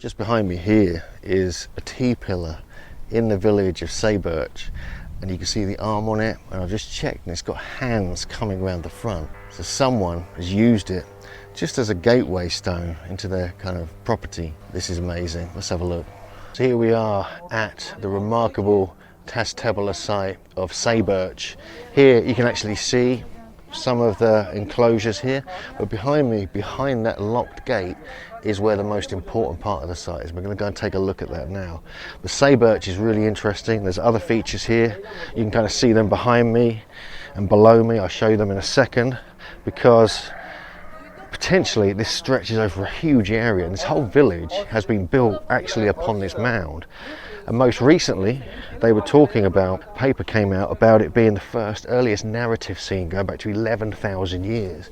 Just behind me here is a T-pillar in the village of Sayburç, and you can see the arm on it, and I've just checked and it's got hands coming around the front. So someone has used it just as a gateway stone into their kind of property. This is amazing. Let's have a look. So here we are at the remarkable Taş-Tepeler site of Sayburç. Here you can actually see some of the enclosures here, but behind me, behind that locked gate, is where the most important part of the site is. We're going to go and take a look at that now. The Sayburç is really interesting. There's other features here. You can kind of see them behind me and below me. I'll show you them in a second, because potentially this stretches over a huge area, and this whole village has been built actually upon this mound. And most recently they were talking about, a paper came out about it being the earliest narrative scene going back to 11,000 years.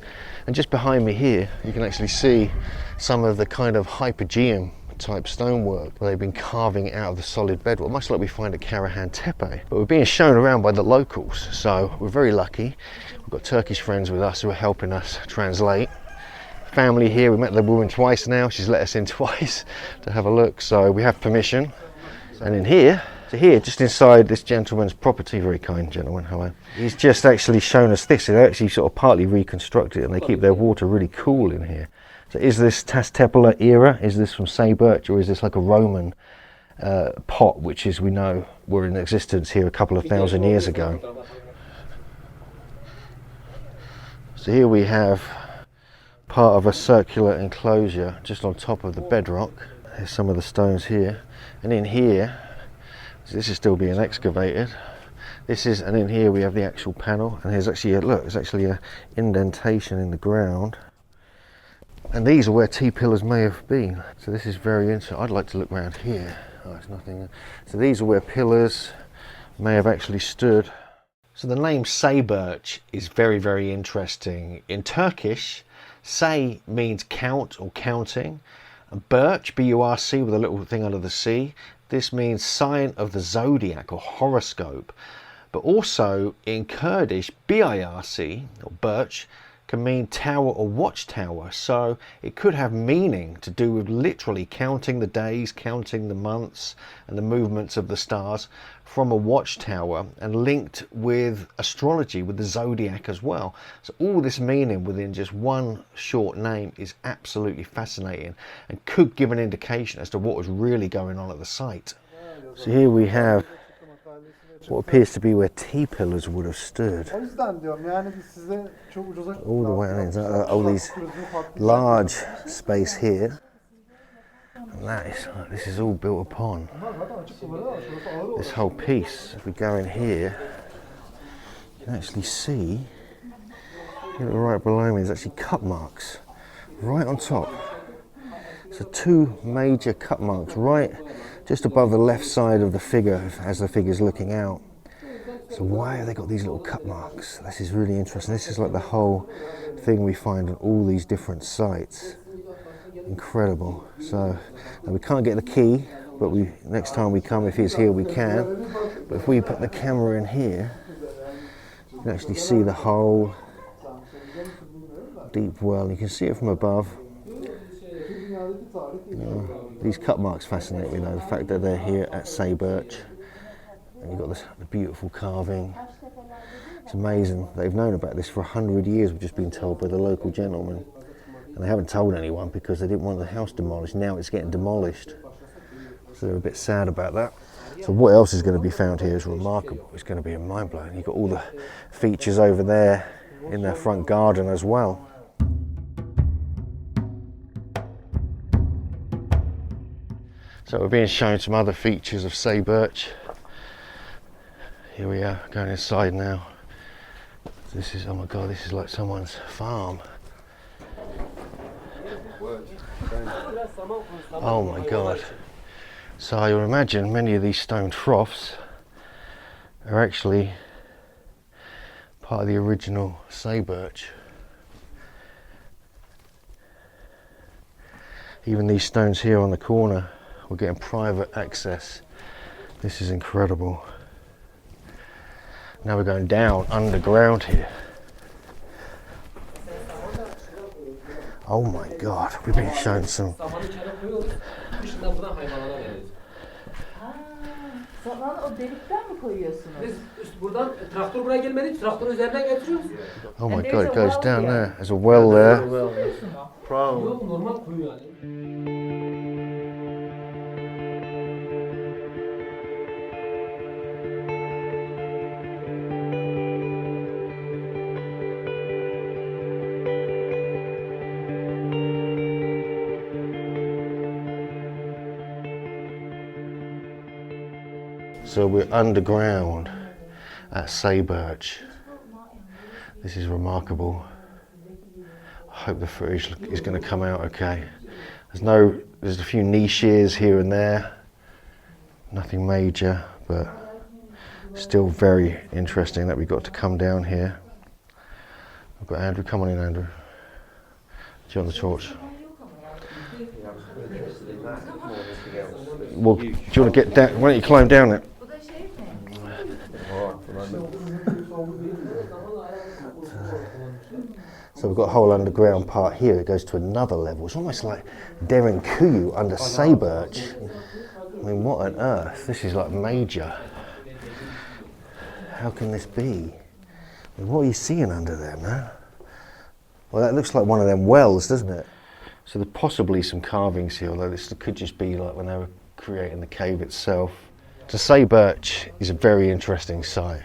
And just behind me here you can actually see some of the kind of hypogeum type stonework where they've been carving it out of the solid bedrock, much like we find at Karahan Tepe. But we're being shown around by the locals, so we're very lucky. We've got Turkish friends with us who are helping us translate. Family here, we met the woman twice now, she's let us in twice to have a look, so we have permission. And in here, just inside this gentleman's property, very kind gentleman, hello. He's just actually shown us this. They actually sort of partly reconstructed it, and they keep their water really cool in here. So is this Taş-Tepeler era? Is this from Sayburç, or is this like a Roman pot, which is, we know, were in existence here a couple of thousand years ago? So here we have part of a circular enclosure just on top of the bedrock. There's some of the stones here, and in here, this is still being excavated. And in here we have the actual panel, and here's actually there's actually a indentation in the ground, and these are where T-pillars may have been. So this is very interesting. I'd like to look around here. Oh, there's nothing. So these are where pillars may have actually stood. So the name Sayburç is very, very interesting. In Turkish, say means count or counting. Burç, B-U-R-C, with a little thing under the C, this means sign of the zodiac or horoscope. But also in Kurdish, B-I-R-C, or Burç, can mean tower or watchtower, so it could have meaning to do with literally counting the days, counting the months and the movements of the stars from a watchtower, and linked with astrology, with the zodiac as well. So all this meaning within just one short name is absolutely fascinating, and could give an indication as to what was really going on at the site. So here we have what appears to be where T-pillars would have stood. All the way in, all these large space here. And this is all built upon this whole piece. If we go in here, you can actually see, right below me, there's actually cut marks right on top. So two major cut marks right just above the left side of the figure as the figure's looking out. So why have they got these little cut marks? This is really interesting. This is like the whole thing we find on all these different sites. Incredible. So we can't get the key, but next time we come, if he's here, we can. But if we put the camera in here, you can actually see the whole deep well. You can see it from above. These cut marks fascinate me though, the fact that they're here at Sayburç. And you've got the beautiful carving. It's amazing. They've known about this for 100 years, we've just been told by the local gentleman. And they haven't told anyone because they didn't want the house demolished. Now it's getting demolished. So they're a bit sad about that. So what else is going to be found here is remarkable. It's going to be mind-blowing. You've got all the features over there in their front garden as well. So we're being shown some other features of Sayburç. Here we are, going inside now. This is, oh my god, this is like someone's farm. Oh my god. So you'll imagine many of these stone troughs are actually part of the original Sayburç. Even these stones here on the corner, we're getting private access. This is incredible. Now we're going down underground here. Oh my god, we've been shown some Oradan hayvanlara veriyoruz. Sonra o delikten mi koyuyorsunuz? Biz buradan traktör buraya gelmedi, traktörü üzerinden getiriyoruz. Oh my And god, there's it a goes well down here. there. There's a well there. Yok, normal kuyu yani. So we're underground at Sayburç. This is remarkable. I hope the footage is going to come out okay. There's a few niches here and there. Nothing major, but still very interesting that we got to come down here. I've got Andrew, come on in, Andrew. Do you want the torch? Well, do you want to get down? Why don't you climb down it? So we've got a whole underground part here. It goes to another level. It's almost like Derin Kuyu under Sayburç. I mean, what on earth? This is like major. How can this be? I mean, what are you seeing under there, man? Well, that looks like one of them wells, doesn't it? So there's possibly some carvings here, although this could just be like when they were creating the cave itself. So Sayburç is a very interesting site.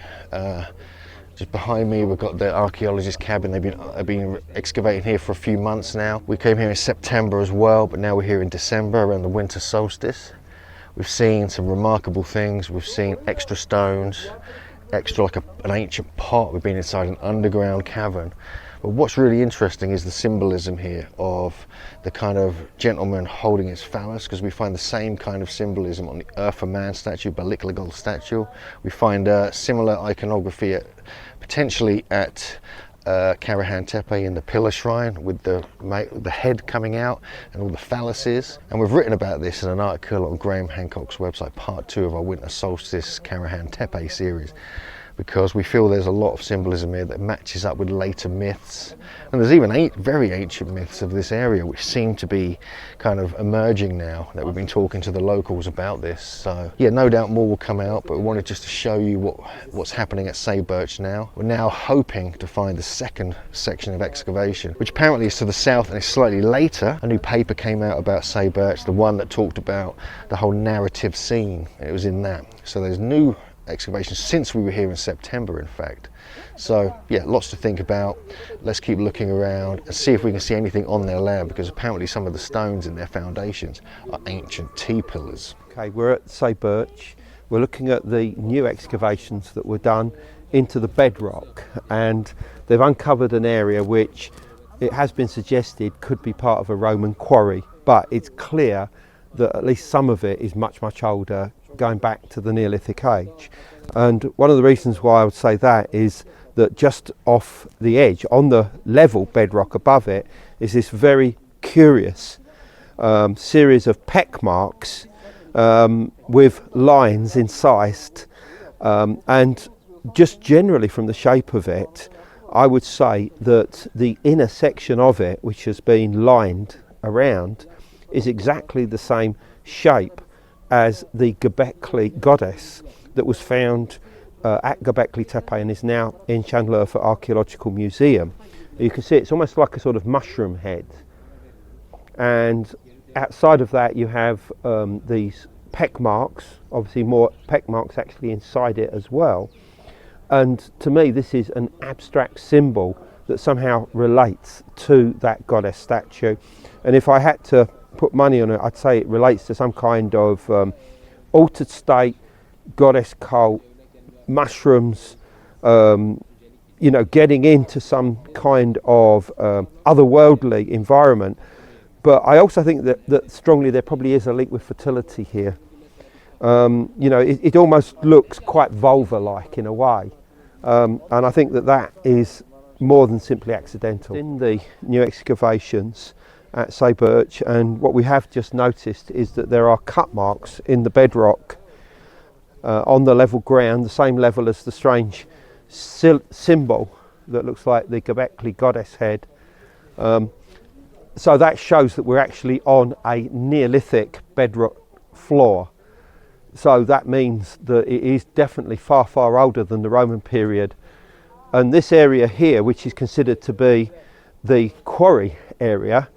Just behind me we've got the archaeologist cabin. They've been excavating here for a few months now. We came here in September as well, but now we're here in December around the winter solstice. We've seen some remarkable things. We've seen extra stones, extra like an ancient pot. We've been inside an underground cavern. But what's really interesting is the symbolism here of the kind of gentleman holding his phallus, because we find the same kind of symbolism on the Earth and Man statue, Göbekli Tepe statue. We find similar iconography potentially at Karahan Tepe in the pillar shrine with the head coming out and all the phalluses. And we've written about this in an article on Graham Hancock's website, part 2 of our Winter Solstice Karahan Tepe series, because we feel there's a lot of symbolism here that matches up with later myths. And there's even very ancient myths of this area which seem to be kind of emerging now that we've been talking to the locals about this. So yeah, no doubt more will come out, but we wanted just to show you what's happening at Sayburç now. We're now hoping to find the second section of excavation, which apparently is to the south and is slightly later. A new paper came out about Sayburç, the one that talked about the whole narrative scene. It was in that. So there's new excavations since we were here in September, in fact. So yeah, lots to think about. Let's keep looking around and see if we can see anything on their land, because apparently some of the stones in their foundations are ancient T-pillars. Okay, we're at Sayburç. We're looking at the new excavations that were done into the bedrock, and they've uncovered an area which it has been suggested could be part of a Roman quarry, but it's clear that at least some of it is much, much older, going back to the Neolithic age. And one of the reasons why I would say that is that just off the edge, on the level bedrock above it, is this very curious series of peck marks with lines incised, and just generally from the shape of it, I would say that the inner section of it, which has been lined around, is exactly the same shape as the Göbekli goddess that was found at Göbekli Tepe and is now in Şanlıurfa Archaeological Museum. You can see it's almost like a sort of mushroom head, and outside of that you have these peck marks, obviously more peck marks actually inside it as well. And to me this is an abstract symbol that somehow relates to that goddess statue, and if I had to put money on it, I'd say it relates to some kind of altered state, goddess cult, mushrooms, you know, getting into some kind of otherworldly environment. But I also think that strongly there probably is a link with fertility here. You know, it almost looks quite vulva-like in a way, and I think that is more than simply accidental. In the new excavations at Sayburç, and what we have just noticed is that there are cut marks in the bedrock on the level ground, the same level as the strange symbol that looks like the Göbekli goddess head. So that shows that we're actually on a Neolithic bedrock floor. So that means that it is definitely far, far older than the Roman period. And this area here, which is considered to be the quarry area,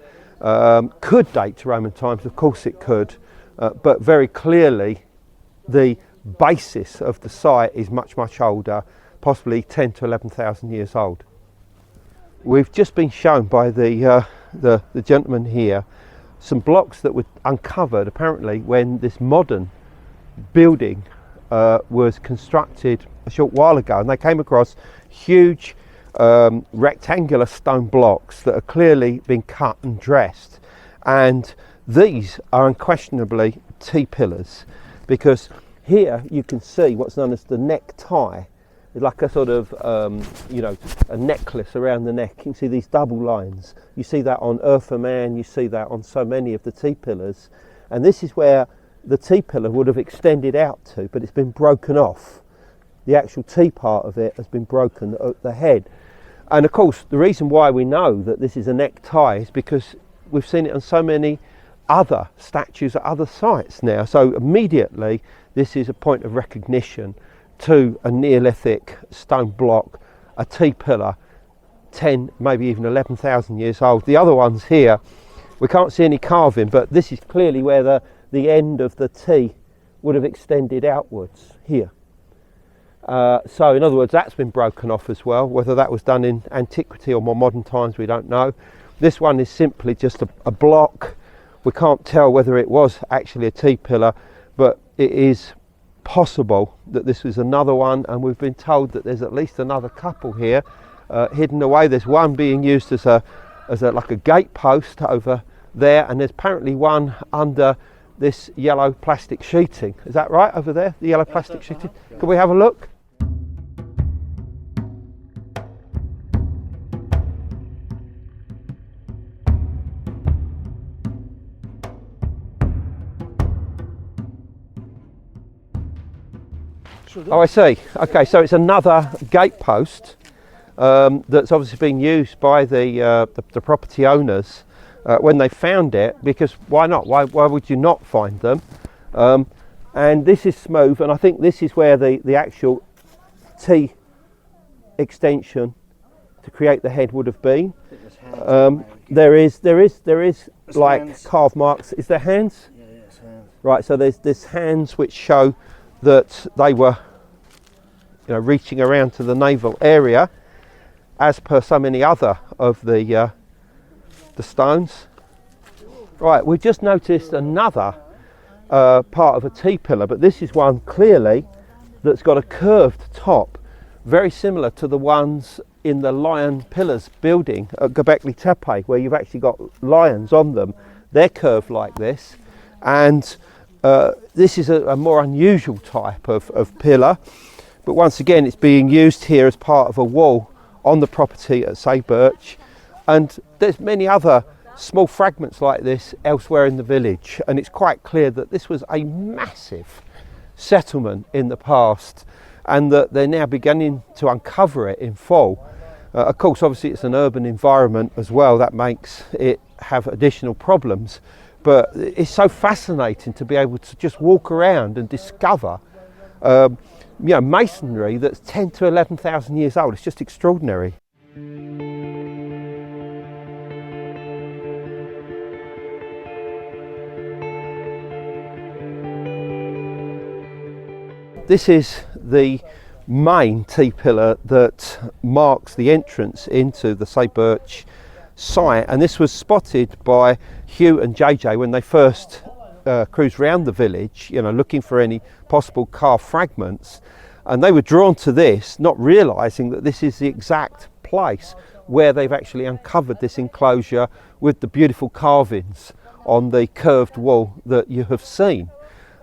could date to Roman times. Of course it could, but very clearly the basis of the site is much, much older, possibly 10 to 11,000 years old. We've just been shown by the gentleman here some blocks that were uncovered apparently when this modern building was constructed a short while ago, and they came across huge rectangular stone blocks that are clearly been cut and dressed, and these are unquestionably T-pillars, because here you can see what's known as the necktie. It's like a sort of a necklace around the neck. You can see these double lines. You see that on Urfa Man, you see that on so many of the T-pillars, and this is where the T-pillar would have extended out to, but it's been broken off. The actual T part of it has been broken at the head. And of course, the reason why we know that this is a necktie is because we've seen it on so many other statues at other sites now. So immediately, this is a point of recognition to a Neolithic stone block, a T-pillar, 10, maybe even 11,000 years old. The other ones here, we can't see any carving, but this is clearly where the end of the T would have extended outwards here. So in other words, that's been broken off as well. Whether that was done in antiquity or more modern times, we don't know. This one is simply just a block. We can't tell whether it was actually a T-pillar, but it is possible that this was another one, and we've been told that there's at least another couple here hidden away. There's one being used as like a gate post over there, and there's apparently one under this yellow plastic sheeting. Is that right over there, the yellow plastic sheeting? Can we have a look? Oh, I see. Okay, so it's another gate post that's obviously been used by the property owners when they found it, because why not? Why would you not find them? And this is smooth, and I think this is where the actual T extension to create the head would have been. There is like hands. Carved marks. Is there hands? Yeah, it's hands. Right, so there's hands which show that they were, reaching around to the navel area, as per so many other of the stones. Right, we've just noticed another part of a T-pillar, but this is one clearly that's got a curved top, very similar to the ones in the lion pillars building at Göbekli Tepe, where you've actually got lions on them. They're curved like this, and this is a more unusual type of pillar, but once again it's being used here as part of a wall on the property at Sayburç, and there's many other small fragments like this elsewhere in the village, and it's quite clear that this was a massive settlement in the past, and that they're now beginning to uncover it in full. Of course, obviously it's an urban environment as well, that makes it have additional problems, but it's so fascinating to be able to just walk around and discover masonry that's 10 to 11,000 years old. It's just extraordinary. This is the main T-pillar that marks the entrance into the Sayburç site, and this was spotted by Hugh and JJ when they first cruised around the village, looking for any possible carved fragments, and they were drawn to this, not realizing that this is the exact place where they've actually uncovered this enclosure with the beautiful carvings on the curved wall that you have seen.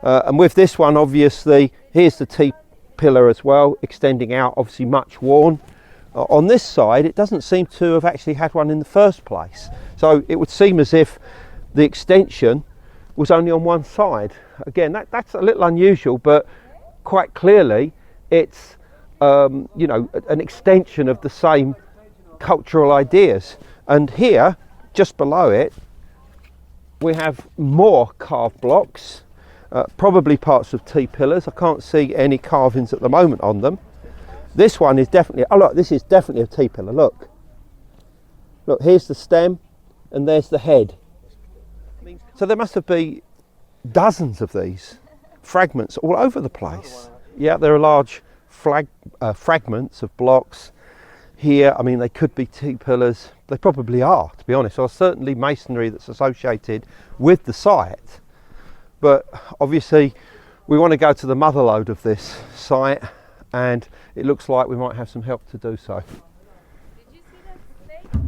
And with this one, obviously, here's the T-pillar as well, extending out, obviously much worn. On this side, it doesn't seem to have actually had one in the first place. So it would seem as if the extension was only on one side. Again, that's a little unusual, but quite clearly it's an extension of the same cultural ideas. And here, just below it, we have more carved blocks. probably parts of T-pillars. I can't see any carvings at the moment on them. This one is definitely, oh look, this is definitely a T-pillar, look. Look, here's the stem and there's the head. So there must have been dozens of these fragments all over the place. Yeah, there are large fragments of blocks here. I mean, they could be T-pillars. They probably are, to be honest, or certainly masonry that's associated with the site. But obviously we want to go to the motherlode of this site, and it looks like we might have some help to do so. Did you see that snake?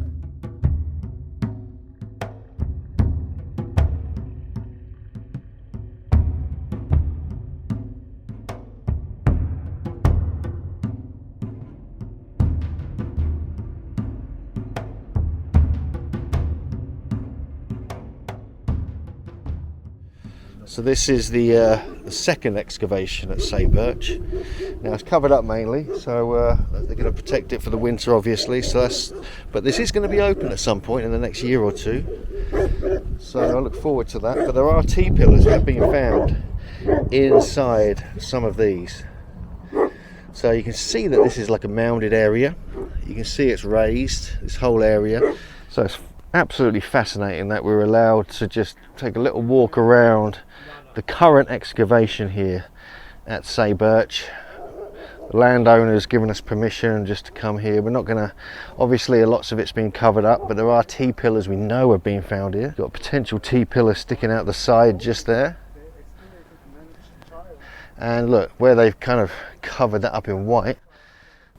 So this is the second excavation at Sayburç. Now it's covered up mainly, so they're going to protect it for the winter, obviously. But this is going to be open at some point in the next year or two. So I look forward to that. But there are T-pillars that have been found inside some of these. So you can see that this is like a mounded area. You can see it's raised, this whole area. So it's absolutely fascinating that we're allowed to just take a little walk around the current excavation here at Sayburç. The landowner's given us permission just to come here. We're not going to, obviously lots of it's been covered up, but there are T-pillars we know have been found here. Got a potential T-pillar sticking out the side just there. And look, where they've kind of covered that up in white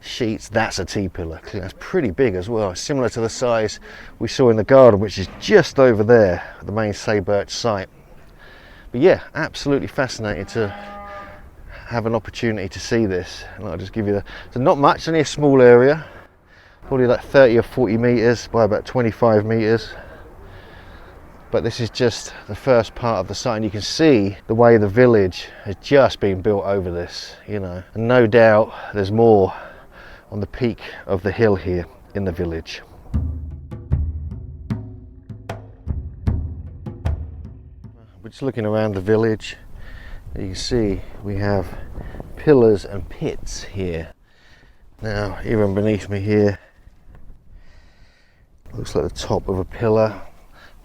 sheets, that's a T-pillar. That's pretty big as well, similar to the size we saw in the garden, which is just over there, the main Sayburç site. But yeah, absolutely fascinating to have an opportunity to see this. And I'll just give you so not much, only a small area, probably like 30 or 40 meters by about 25 meters. But this is just the first part of the site, and you can see the way the village has just been built over this, you know, and no doubt there's more on the peak of the hill here in the village. We're just looking around the village. You can see we have pillars and pits here. Now, even beneath me here, looks like the top of a pillar.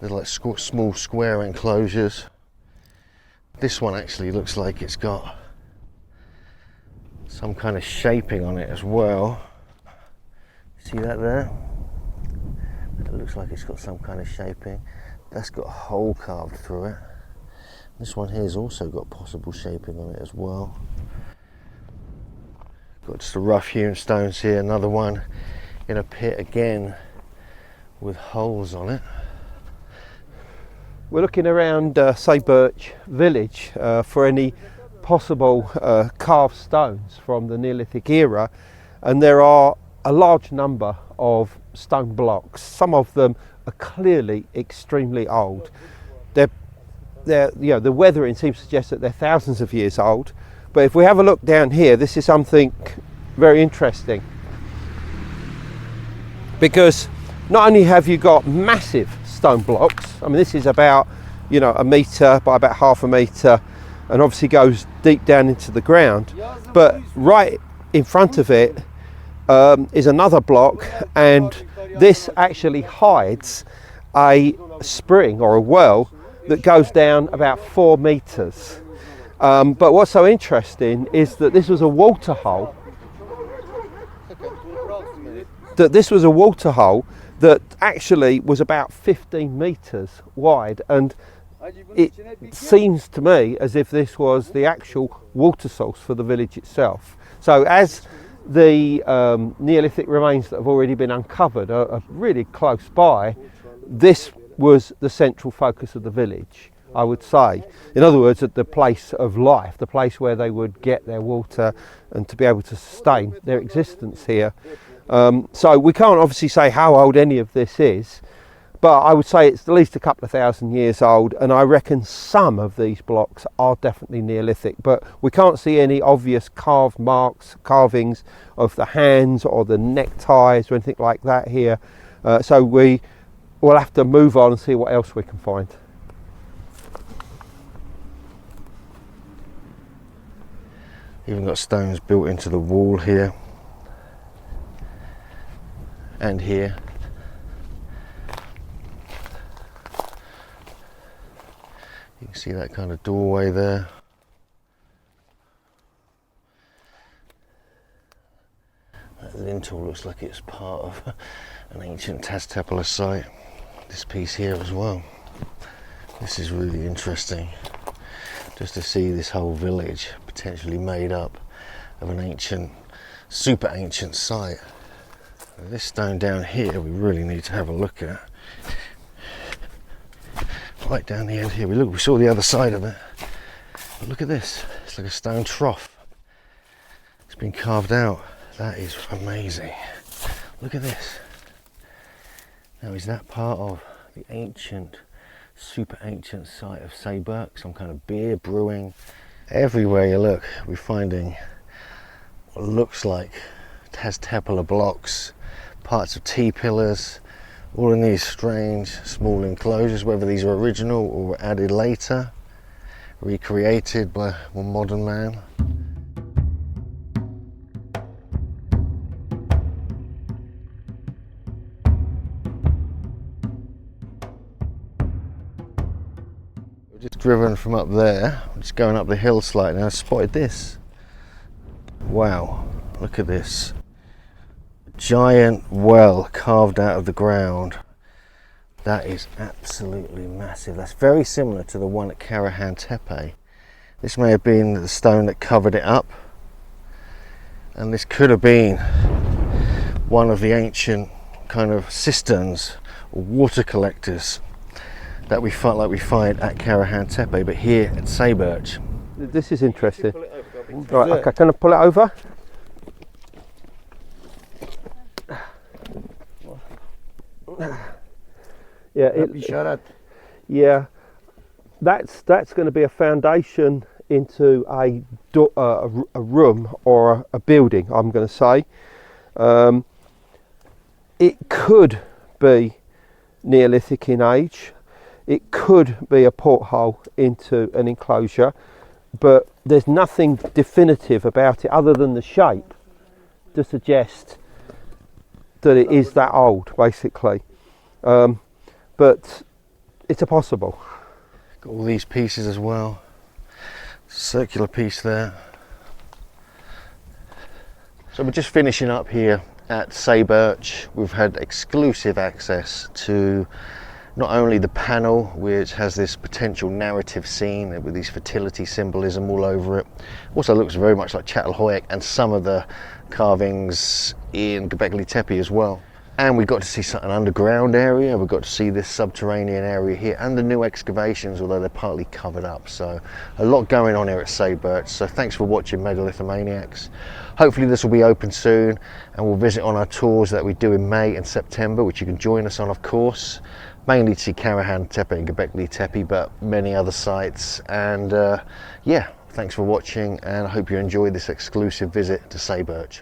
There's like small square enclosures. This one actually looks like it's got some kind of shaping on it as well. See that there? It looks like it's got some kind of shaping. That's got a hole carved through it. This one here has also got possible shaping on it as well. Got just the rough hewn stones here, another one in a pit again with holes on it. We're looking around Sayburç village for any possible carved stones from the Neolithic era, and there are a large number of stone blocks. Some of them are clearly extremely old. The weathering seems to suggest that they're thousands of years old. But if we have a look down here, this is something very interesting, because not only have you got massive stone blocks, I mean this is about, you know, a metre by about half a metre, and obviously goes deep down into the ground, but right in front of it is another block, and this actually hides a spring or a well that goes down about 4 metres. But what's so interesting is that this was a water hole. That actually was about 15 metres wide, and it seems to me as if this was the actual water source for the village itself. So as the Neolithic remains that have already been uncovered are really close by, this was the central focus of the village, I would say. In other words, at the place of life, the place where they would get their water and to be able to sustain their existence here. So we can't obviously say how old any of this is, but I would say it's at least a couple of thousand years old, and I reckon some of these blocks are definitely Neolithic, but we can't see any obvious carvings of the hands or the neckties or anything like that here. So we'll have to move on and see what else we can find. Even got stones built into the wall here and here. You can see that kind of doorway there. That lintel looks like it's part of an ancient Taztepala site. This piece here as well. This is really interesting, just to see this whole village potentially made up of an ancient, super ancient site. This stone down here we really need to have a look at. Right down the end here, we saw the other side of it. But look at this, it's like a stone trough. It's been carved out. That is amazing. Look at this. Now, is that part of the ancient, super ancient site of Sayburç? Some kind of beer brewing? Everywhere you look, we're finding what looks like Taztepala blocks, parts of T-pillars, all in these strange small enclosures, whether these are original or were added later, recreated by one modern man. We've just driven from up there, I'm just going up the hill slightly, and I spotted this. Wow, look at this. Giant well carved out of the ground. That is absolutely massive. That's very similar to the one at Karahan Tepe. This may have been the stone that covered it up, and this could have been one of the ancient kind of cisterns or water collectors that we find at Karahan Tepe, but here at Sayburç. This is interesting. Right, okay, can I pull it over? Yeah, that's going to be a foundation into a room or a building, I'm going to say. It could be Neolithic in age. It could be a porthole into an enclosure, but there's nothing definitive about it other than the shape to suggest that it is that old, basically. But it's a possible. Got all these pieces as well. Circular piece there. So we're just finishing up here at Sayburç. We've had exclusive access to not only the panel, which has this potential narrative scene with these fertility symbolism all over it, also looks very much like Çatalhöyük, and some of the carvings in Göbekli Tepe as well. And we got to see an underground area, we got to see this subterranean area here, and the new excavations, although they're partly covered up. So a lot going on here at Sayburç. So thanks for watching, Megalithomaniacs. Hopefully this will be open soon, and we'll visit on our tours that we do in May and September, which you can join us on, of course. Mainly to see Karahan Tepe and Göbekli Tepe, but many other sites. And yeah, thanks for watching, and I hope you enjoyed this exclusive visit to Sayburç.